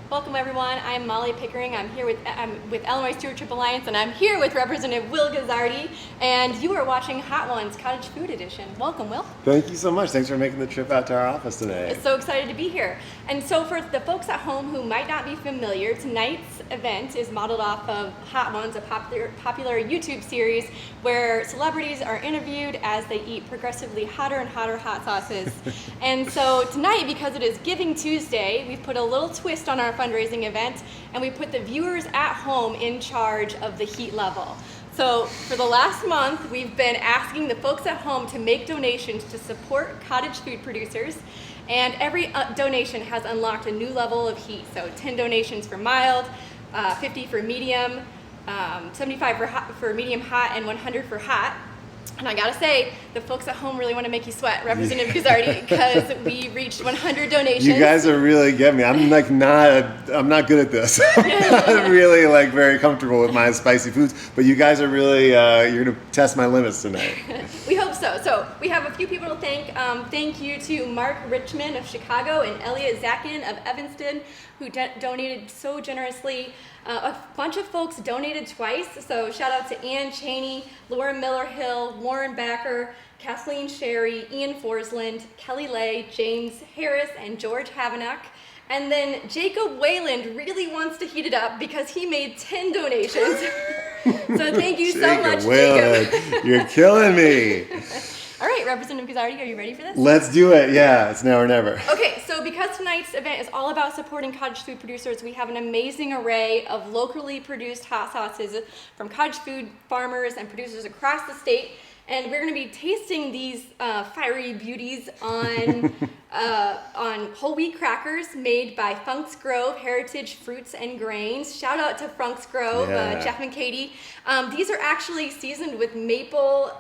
Welcome everyone. I'm Molly Pickering. I'm with Illinois Stewardship Alliance, and I'm here with Representative Will Guzzardi. And you are watching Hot Ones Cottage Food Edition. Welcome, Will. Thank you so much. Thanks for making the trip out to our office today. So excited to be here. And so for the folks at home who might not be familiar, tonight's event is modeled off of Hot Ones, a popular YouTube series where celebrities are interviewed as they eat progressively hotter and hotter hot sauces. And so tonight, because it is Giving Tuesday, we've put a little twist on our fundraising event, and we put the viewers at home in charge of the heat level. So for the last month, we've been asking the folks at home to make donations to support cottage food producers, and every donation has unlocked a new level of heat. So 10 donations for mild, 50 for medium, 75 for medium hot, and 100 for hot. And I gotta say, the folks at home really want to make you sweat, Representative Guzzardi, because we reached 100 donations. You guys are really getting me. I'm not good at this. I'm not really very comfortable with my spicy foods, but you guys are really, you're gonna test my limits tonight. We hope so. So we have a few people to thank. Thank you to Mark Richmond of Chicago and Elliot Zakin of Evanston, who donated so generously. A bunch of folks donated twice, so shout out to Ann Cheney, Laura Miller-Hill, Warren Backer, Kathleen Sherry, Ian Forsland, Kelly Lay, James Harris, and George Havenock. And then Jacob Wayland really wants to heat it up because he made 10 donations. So thank you so much, Jacob. You're killing me. All right, Representative Guzzardi, are you ready for this? Let's do it. Yeah, it's now or never. Okay, so because tonight's event is all about supporting cottage food producers, we have an amazing array of locally produced hot sauces from cottage food farmers and producers across the state. And we're going to be tasting these fiery beauties on whole wheat crackers made by Funk's Grove Heritage Fruits and Grains. Shout out to Funk's Grove, Jeff and Katie. These are actually seasoned with maple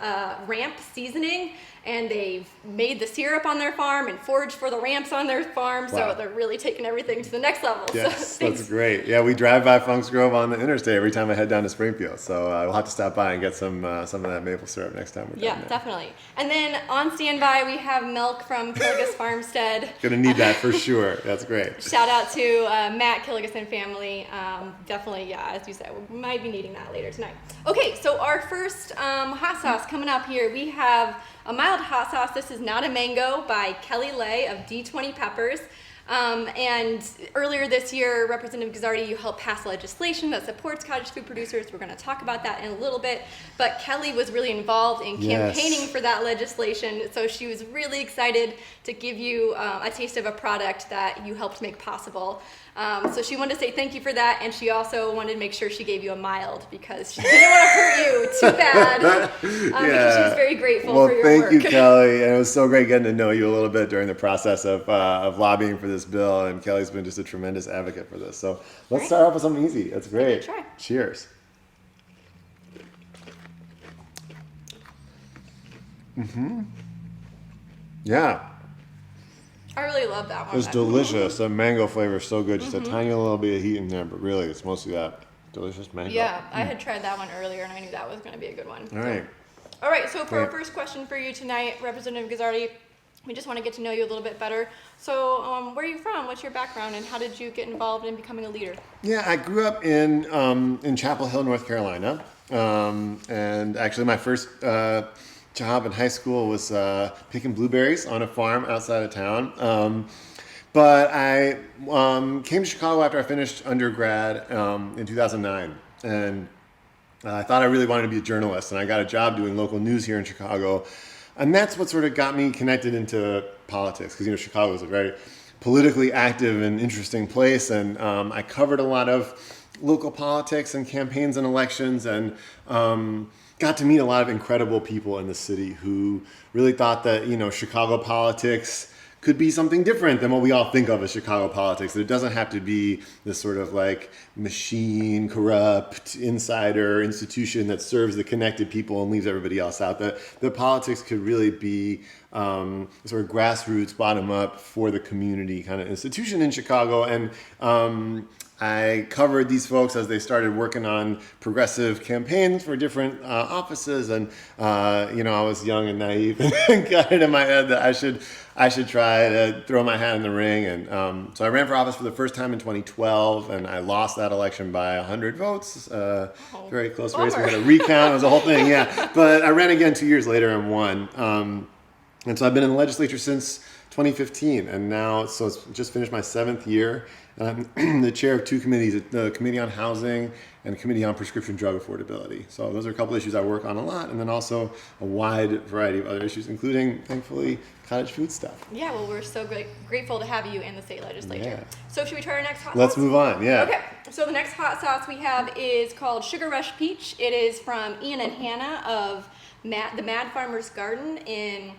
ramp seasoning, and they've made the syrup on their farm and foraged for the ramps on their farm. Wow. So they're really taking everything to the next level. Yes, so, that's great. Yeah, we drive by Funk's Grove on the interstate every time I head down to Springfield. So we'll have to stop by and get some of that maple syrup next time we're down there. Definitely. And then on standby, we have milk from Killigus Farmstead. Gonna need that for sure. That's great. Shout out to Matt Killigus and family. Definitely, as you said, we might be needing that later tonight. Okay, so our first hot sauce coming up here, we have a mild hot sauce. This is Not a Mango by Kelly Lay of D20 Peppers. And earlier this year, Representative Guzzardi, you helped pass legislation that supports cottage food producers. We're going to talk about that in a little bit. But Kelly was really involved in campaigning for that legislation, so she was really excited to give you a taste of a product that you helped make possible. So she wanted to say thank you for that, and she also wanted to make sure she gave you a mild because she didn't want to hurt you too bad because she was very grateful for your work. Well, thank you, Kelly. And it was so great getting to know you a little bit during the process of lobbying for this bill, and Kelly's been just a tremendous advocate for this. So let's start off with something easy. That's great. Try. Cheers. Mm-hmm. Yeah. I really love that one. It's delicious. The mango flavor is so good. Just a tiny little bit of heat in there, but really it's mostly that delicious mango. Yeah, I had tried that one earlier, and I knew that was going to be a good one. All right. So for our first question for you tonight, Representative Guzzardi, we just want to get to know you a little bit better. So where are you from? What's your background, and how did you get involved in becoming a leader? Yeah, I grew up in Chapel Hill, North Carolina, and actually my first job in high school was picking blueberries on a farm outside of town. But I came to Chicago after I finished undergrad in 2009, and I thought I really wanted to be a journalist, and I got a job doing local news here in Chicago. And that's what sort of got me connected into politics, because Chicago is a very politically active and interesting place, and I covered a lot of local politics and campaigns and elections, and got to meet a lot of incredible people in the city who really thought that Chicago politics could be something different than what we all think of as Chicago politics. That it doesn't have to be this sort of machine, corrupt, insider institution that serves the connected people and leaves everybody else out. The politics could really be sort of grassroots, bottom up, for the community kind of institution in Chicago. And I covered these folks as they started working on progressive campaigns for different offices, and I was young and naive and got it in my head that I should try to throw my hat in the ring. And so I ran for office for the first time in 2012, and I lost that election by 100 votes. Very close race. We had a recount. It was a whole thing, yeah. But I ran again 2 years later and won. And so I've been in the legislature since 2015, and now so it's just finished my 7th year. And I'm the chair of 2 committees, the Committee on Housing and the Committee on Prescription Drug Affordability. So those are a couple issues I work on a lot, and then also a wide variety of other issues, including, thankfully, cottage food stuff. Yeah, well, we're so grateful to have you in the state legislature. Yeah. So should we try our next hot sauce? Let's move on, yeah. Okay, so the next hot sauce we have is called Sugar Rush Peach. It is from Ian and Hannah of the Mad Farmer's Garden in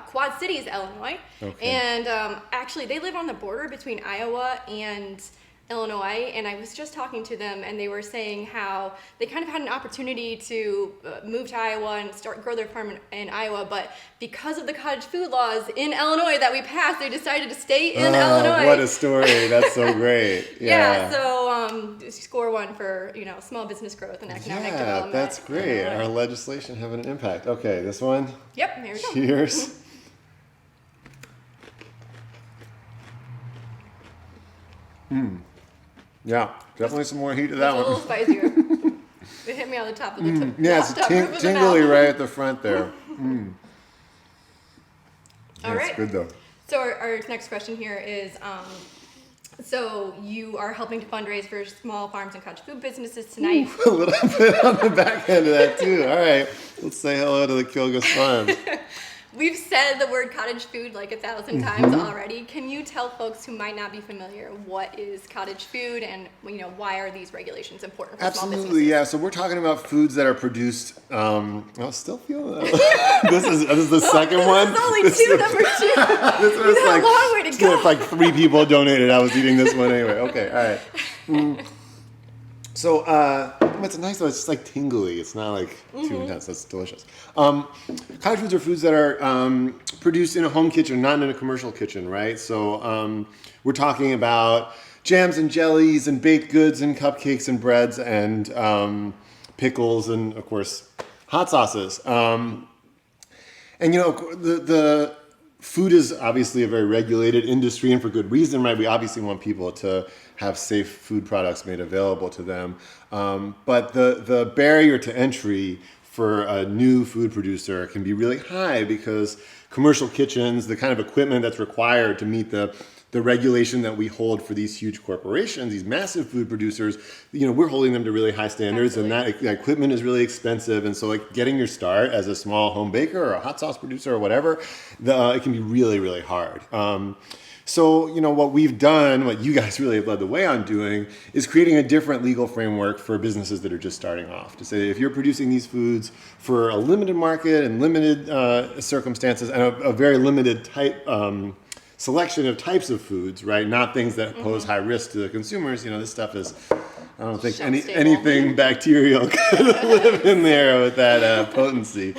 Quad Cities, Illinois. Okay. And actually, they live on the border between Iowa and Illinois, and I was just talking to them, and they were saying how they kind of had an opportunity to move to Iowa and grow their farm in Iowa, but because of the cottage food laws in Illinois that we passed, they decided to stay in Illinois. What a story. That's so great. Yeah, so score one for small business growth and economic development. Yeah, that's great. Our legislation having an impact. Okay, this one. Yep, here we go. Cheers. Yeah, definitely some more heat to that It's one. a little spicier. It hit me on the top of the tip. Yeah, it's tingly right at the front there. All right. It's good though. So our next question here is, so you are helping to fundraise for small farms and cottage food businesses tonight. A little bit on the back end of that too. All right, let's say hello to the Kilgus Farms. We've said the word cottage food like 1,000 times already. Can you tell folks who might not be familiar what is cottage food and why are these regulations important for small businesses? Absolutely, yeah. So we're talking about foods that are produced. I still feel this is the second one. This is only number two. This was a long way to go. If like 3 people donated, I was eating this one anyway. Okay, all right. So it's nice though. It's just like tingly. It's not like too intense. That's delicious. Cottage foods are foods that are produced in a home kitchen, not in a commercial kitchen, right? So we're talking about jams and jellies and baked goods and cupcakes and breads and pickles and of course hot sauces. And the food is obviously a very regulated industry, and for good reason, right? We obviously want people to have safe food products made available to them. But the barrier to entry for a new food producer can be really high because commercial kitchens, the kind of equipment that's required to meet the regulation that we hold for these huge corporations, these massive food producers, we're holding them to really high standards. Absolutely. And that equipment is really expensive. And so like getting your start as a small home baker or a hot sauce producer or whatever, it can be really, really hard. So, what we've done, what you guys really have led the way on doing, is creating a different legal framework for businesses that are just starting off. To say, if you're producing these foods for a limited market and limited circumstances and a very limited type selection of types of foods, right? Not things that pose high risk to the consumers. This stuff is, I don't think anything bacterial could live in there with that potency.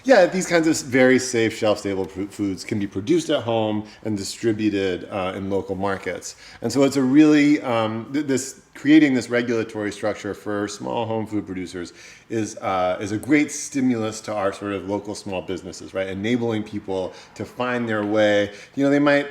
These kinds of very safe, shelf-stable foods can be produced at home and distributed in local markets. And so it's a really, creating this regulatory structure for small home food producers is a great stimulus to our sort of local small businesses, right? Enabling people to find their way. They might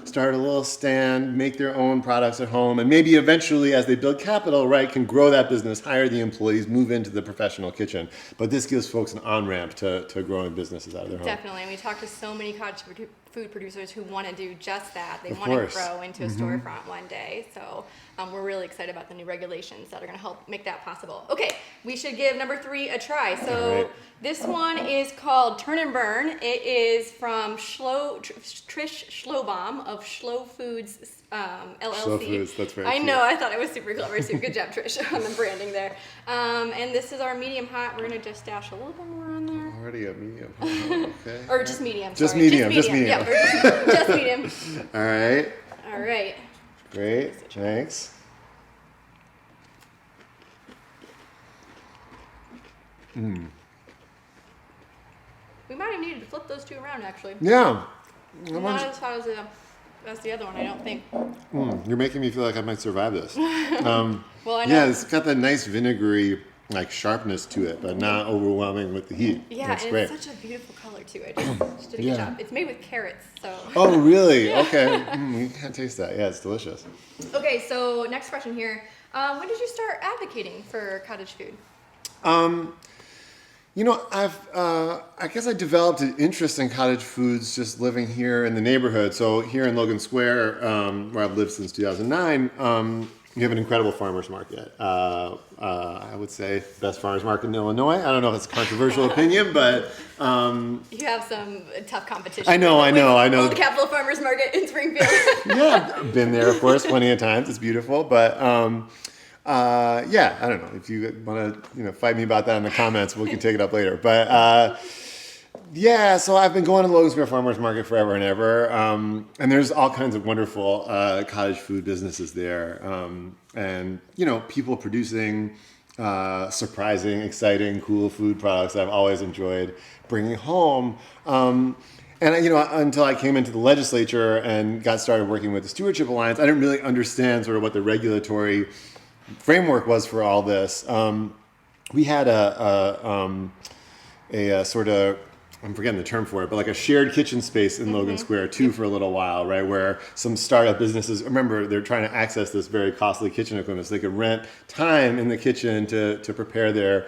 start a little stand, make their own products at home, and maybe eventually, as they build capital, right, can grow that business, hire the employees, move into the professional kitchen. But this gives folks an on-ramp to growing businesses out of their home. Definitely. And we talk to so many cottage food producers who want to do just that. They want to grow into a storefront one day. So we're really excited about the new regulations that are going to help make that possible. Okay, we should give number 3 a try. So this one is called Turn and Burn. It is from Trish Schlobaum of Schlo Foods LLC. Schlo Foods, that's very I cute. know, I thought it was super clever too. Good job, Trish, on the branding there. And this is our medium hot. We're going to just dash a little bit more on there. Already a medium. Okay. Or just medium. Just sorry. medium. Yeah, just medium. All right. All right. Great. Thanks. We might have needed to flip those two around, actually. Yeah. Not as hot as the That's the other one. I don't think. You're making me feel like I might survive this. Well, I know. Yeah, it's got that nice vinegary like sharpness to it, but not overwhelming with the heat. Yeah, That's and great. it's such a beautiful color too. I just did a Yeah. good job. It's made with carrots, so. Oh, really? Okay. You can't taste that. Yeah, it's delicious. Okay, so next question here. When did you start advocating for cottage food? You know, I guess I developed an interest in cottage foods just living here in the neighborhood. So here in Logan Square, where I've lived since 2009, you have an incredible farmers market. I would say best farmers market in Illinois. I don't know if it's a controversial opinion, but You have some tough competition. I know. Old Capitol Farmers Market in Springfield. Yeah, I've been there, of course, plenty of times. It's beautiful, but yeah, I don't know. If you want to, fight me about that in the comments, we can take it up later. But yeah, so I've been going to Logan Square Farmers Market forever and ever, and there's all kinds of wonderful cottage food businesses there, and people producing surprising, exciting, cool food products that I've always enjoyed bringing home. And until I came into the legislature and got started working with the Stewardship Alliance, I didn't really understand sort of what the regulatory framework was for all this. We had a sort of, I'm forgetting the term for it, but like a shared kitchen space in Logan Square too for a little while, right? Where some startup businesses, remember, they're trying to access this very costly kitchen equipment so they could rent time in the kitchen to prepare their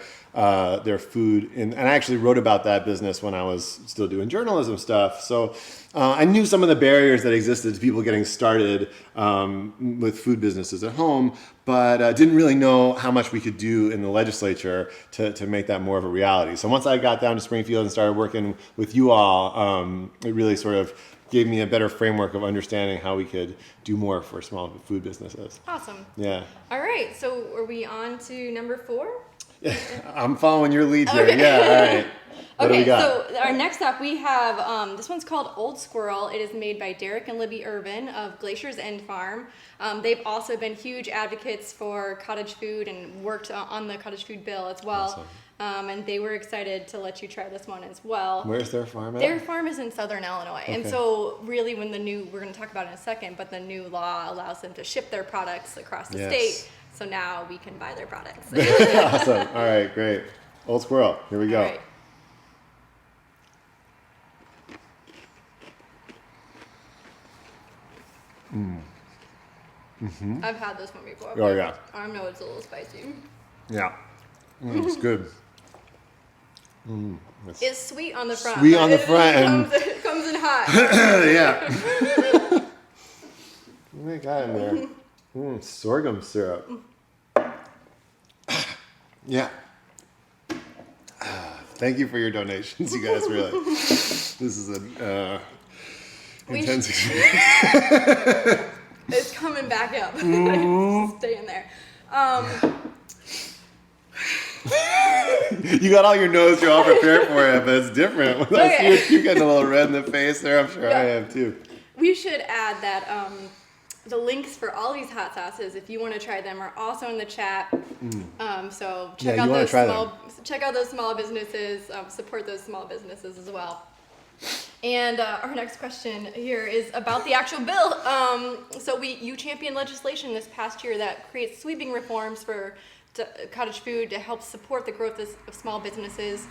food. And I actually wrote about that business when I was still doing journalism stuff. So I knew some of the barriers that existed to people getting started with food businesses at home, but didn't really know how much we could do in the legislature to make that more of a reality. So once I got down to Springfield and started working with you all, it really sort of gave me a better framework of understanding how we could do more for small food businesses. Awesome. Yeah. All right, so are we on to number 4? I'm following your lead here. Okay. Yeah, all right. What do we Okay, got? so our next up we have, this one's called Old Squirrel. It is made by Derek and Libby Irvin of Glacier's End Farm. They've also been huge advocates for cottage food and worked on the cottage food bill as well. Awesome. And they were excited to let you try this one as well. Where's their farm at? Their farm is in Southern Illinois. Okay. And so really when we're going to talk about it in a second, but the new law allows them to ship their products across the state. So now we can buy their products. Awesome. All right, great. Old Squirrel. Here we go. All right. I've had this one before. Oh, yeah. I know it's a little spicy. Yeah. It's good. It's sweet on the front. Sweet but on the front and- it comes in hot. Yeah. What do we got in there? Sorghum syrup. Yeah. Thank you for your donations, you guys. Really, this is an intense experience. It's coming back up. It's staying there. You got all your notes. You're all prepared for it, but it's different. I Okay. see you're getting a little red in the face there. I'm sure I am too. We should add that the links for all these hot sauces, if you want to try them, are also in the chat. So check out those small businesses. Support those small businesses as well. And our next question here is about the actual bill. So you championed legislation this past year that creates sweeping reforms for cottage food to help support the growth of small businesses.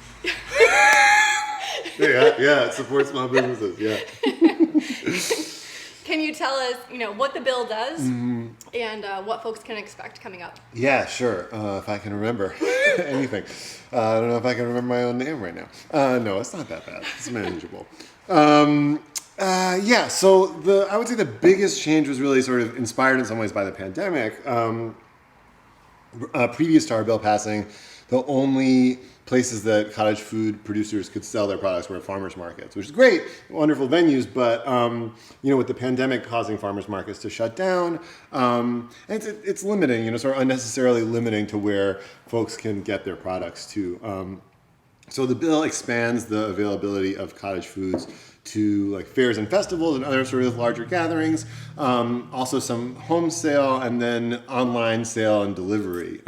Yeah, it supports small businesses. Yeah. Can you tell us, what the bill does and what folks can expect coming up? Yeah, sure. If I can remember anything. I don't know if I can remember my own name right now. No, it's not that bad. It's manageable. Yeah, so I would say the biggest change was really sort of inspired in some ways by the pandemic. Previous to our bill passing, the only places that cottage food producers could sell their products were at farmers markets, which is great, wonderful venues, but with the pandemic causing farmers markets to shut down, and it's limiting, sort of unnecessarily limiting to where folks can get their products to. So the bill expands the availability of cottage foods to like fairs and festivals and other sort of larger gatherings, also some home sale and then online sale and delivery.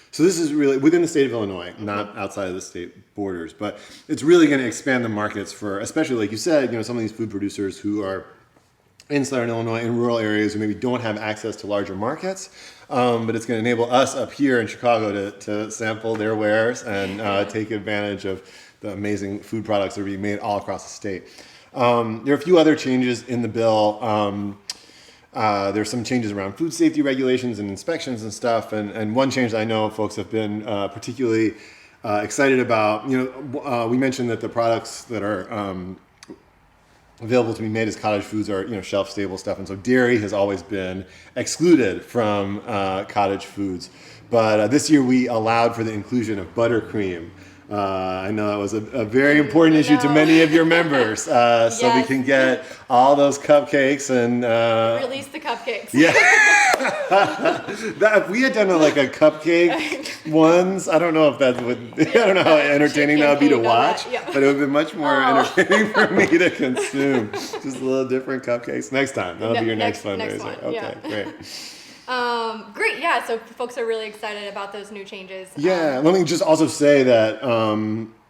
So this is really within the state of Illinois, not outside of the state borders, but it's really going to expand the markets for, especially like you said, some of these food producers who are in Southern Illinois, in rural areas who maybe don't have access to larger markets. But it's going to enable us up here in Chicago to sample their wares and take advantage of the amazing food products that are being made all across the state. There are a few other changes in the bill. There's some changes around food safety regulations and inspections and stuff. And one change that I know folks have been particularly excited about, we mentioned that the products that are available to be made as cottage foods are, shelf stable stuff. And so dairy has always been excluded from cottage foods. But this year we allowed for the inclusion of buttercream. I know that was a very important issue to many of your members. Yes. So we can get all those cupcakes and... Release the cupcakes. Yeah. If we had done a cupcake ones, I don't know if that would... I don't know how entertaining that would be to watch, but it would be much more entertaining for me to consume. Just a little different cupcakes. Next time. That'll be your next fundraiser. Okay, great. Great, yeah, so folks are really excited about those new changes. Yeah, let me just also say that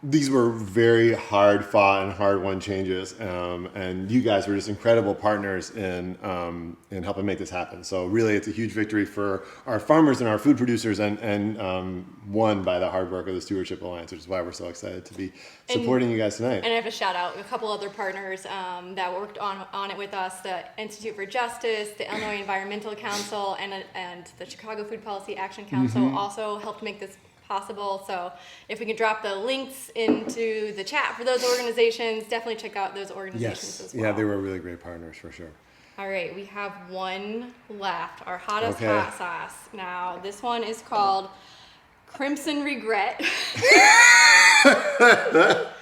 these were very hard fought and hard won changes, and you guys were just incredible partners in helping make this happen. So really, it's a huge victory for our farmers and our food producers, and won by the hard work of the Stewardship Alliance, which is why we're so excited to be supporting you guys tonight. And I have to shout out a couple other partners that worked on it with us: the Institute for Justice, the Illinois Environmental Council, and the Chicago Food Policy Action Council also helped make this possible. So if we can drop the links into the chat for those organizations, definitely check out those organizations as well. Yeah, they were really great partners for sure. All right, we have one left, our hottest hot sauce. Now, this one is called Crimson Regret.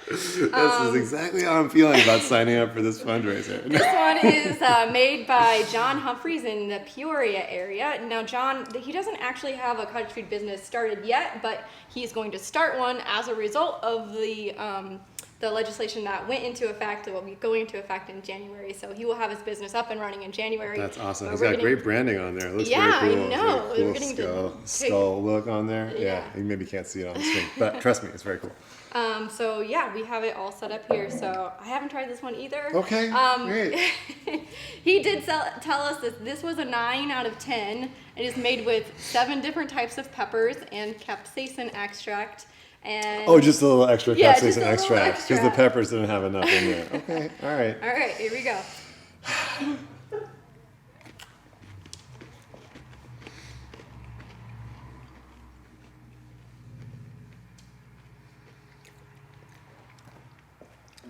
This is exactly how I'm feeling about signing up for this fundraiser. This one is made by John Humphreys in the Peoria area. Now, John, he doesn't actually have a cottage food business started yet, but he's going to start one as a result of the legislation that went into effect, will be going into effect in January. So he will have his business up and running in January. That's awesome. He's got great branding on there. It looks very cool. I know. Cool we're getting skull look on there. Yeah, you maybe can't see it on the screen, but trust me, it's very cool. So yeah, we have it all set up here. So I haven't tried this one either. Okay, great. He did tell us that this was a 9 out of 10. It is made with 7 different types of peppers and capsaicin extract. And just a little extra capsaicin extract because the peppers didn't have enough in there. Okay, all right. All right, here we go.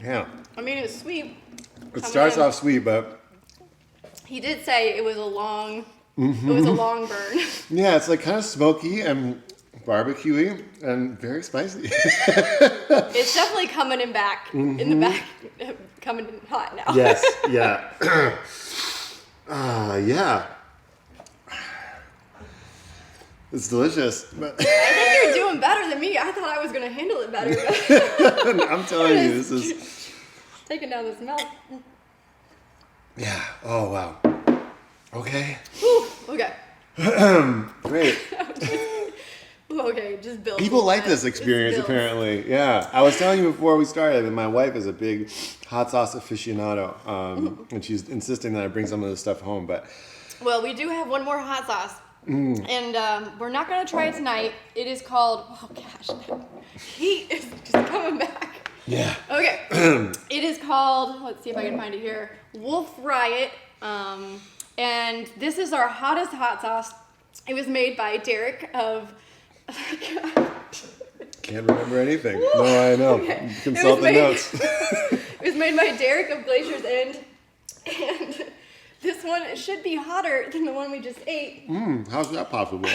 Yeah. I mean, it's sweet. It starts off sweet, but he did say it was a long, it was a long burn. Yeah, it's like kind of smoky and barbecue-y and very spicy. It's definitely coming in back, in the back, coming in hot now. Yes, yeah. Yeah. It's delicious. But I think you're doing better than me. I thought I was going to handle it better. I'm telling you, this is... Taking down this milk. Yeah. Oh, wow. Okay. Ooh, okay. Great. Okay, just build. People like this experience, apparently. Yeah. I was telling you before we started that my wife is a big hot sauce aficionado, and she's insisting that I bring some of this stuff home. But well, we do have one more hot sauce, and we're not going to try it tonight. It is called, oh gosh, heat is just coming back. Yeah. Okay. It is called, let's see if I can find it here, Wolf Rayet, and this is our hottest hot sauce. It was made by Derek of... Can't remember anything. Woo! No, I know. Okay. Consult the notes. It was made by Derek of Glacier's End, and this one should be hotter than the one we just ate. How's that possible?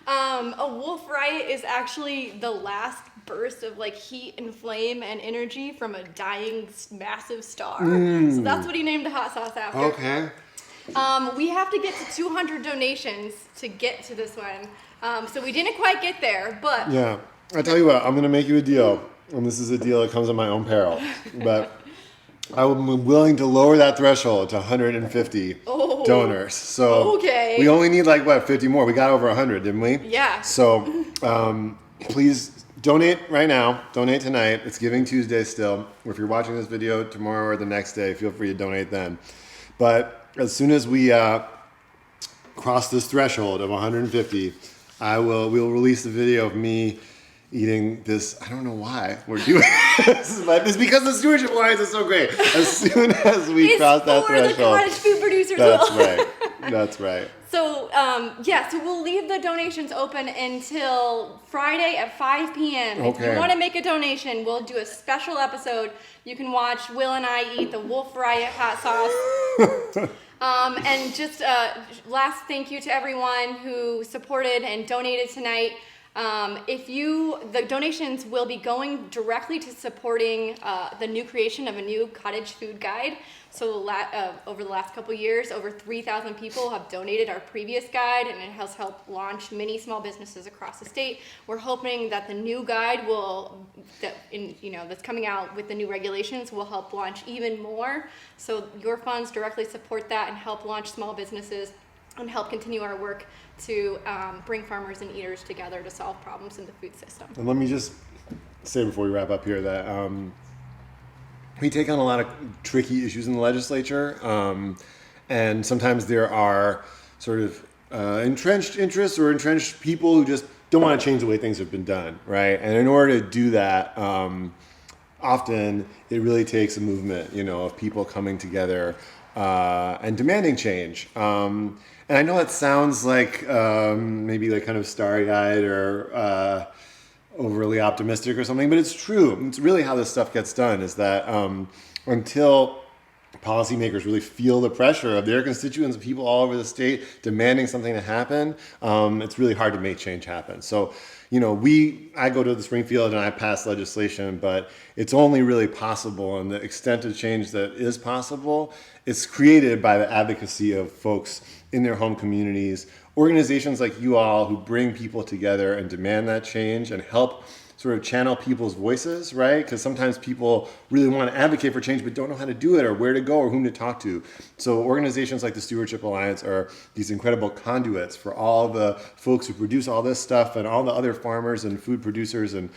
A Wolf Rayet is actually the last burst of like heat and flame and energy from a dying massive star. So that's what he named the hot sauce after. Okay. We have to get to 200 donations to get to this one. So we didn't quite get there, but... Yeah. I tell you what, I'm going to make you a deal. And this is a deal that comes at my own peril. But I'm willing to lower that threshold to 150 donors. So we only need 50 more. We got over 100, didn't we? Yeah. So please donate right now. Donate tonight. It's Giving Tuesday still. If you're watching this video tomorrow or the next day, feel free to donate then. But as soon as we cross this threshold of 150, we'll release a video of me eating this. I don't know why we're doing this, but it's because the Stewardship Alliance is so great. As soon as we cross that threshold, the Cottage Food Producers. That's right. That's right. So so we'll leave the donations open until Friday at 5 p.m. If you want to make a donation, we'll do a special episode. You can watch Will and I eat the Wolf Rayet hot sauce. And just last thank you to everyone who supported and donated tonight. The donations will be going directly to supporting the new creation of a new cottage food guide. So over the last couple years, over 3,000 people have donated our previous guide, and it has helped launch many small businesses across the state. We're hoping that the new guide that's coming out with the new regulations will help launch even more. So your funds directly support that and help launch small businesses and help continue our work to bring farmers and eaters together to solve problems in the food system. And let me just say before we wrap up here that we take on a lot of tricky issues in the legislature, and sometimes there are sort of entrenched interests or entrenched people who just don't want to change the way things have been done, right? And in order to do that, often it really takes a movement, of people coming together and demanding change. And I know it sounds like maybe like kind of starry-eyed or overly optimistic or something, but it's true. It's really how this stuff gets done, is that until policymakers really feel the pressure of their constituents, people all over the state demanding something to happen, it's really hard to make change happen. So, I go to the Springfield and I pass legislation, but it's only really possible, and the extent of change that is possible is created by the advocacy of folks in their home communities, organizations like you all who bring people together and demand that change and help sort of channel people's voices, right? Because sometimes people really want to advocate for change but don't know how to do it or where to go or whom to talk to. So organizations like the Stewardship Alliance are these incredible conduits for all the folks who produce all this stuff and all the other farmers and food producers and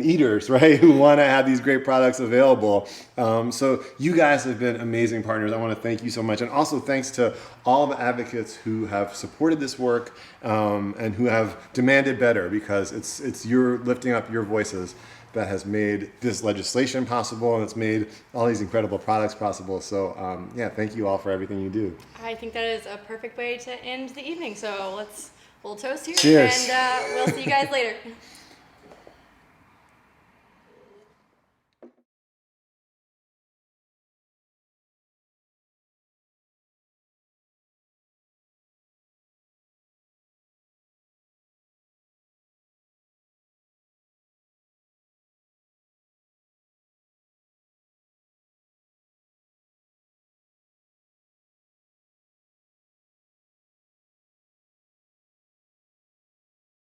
eaters, right, who want to have these great products available. So you guys have been amazing partners. I want to thank you so much. And also thanks to all the advocates who have supported this work and who have demanded better, because it's your lifting up your voices that has made this legislation possible, and it's made all these incredible products possible. So thank you all for everything you do. I think that is a perfect way to end the evening. So we'll toast here. Cheers. And we'll see you guys later.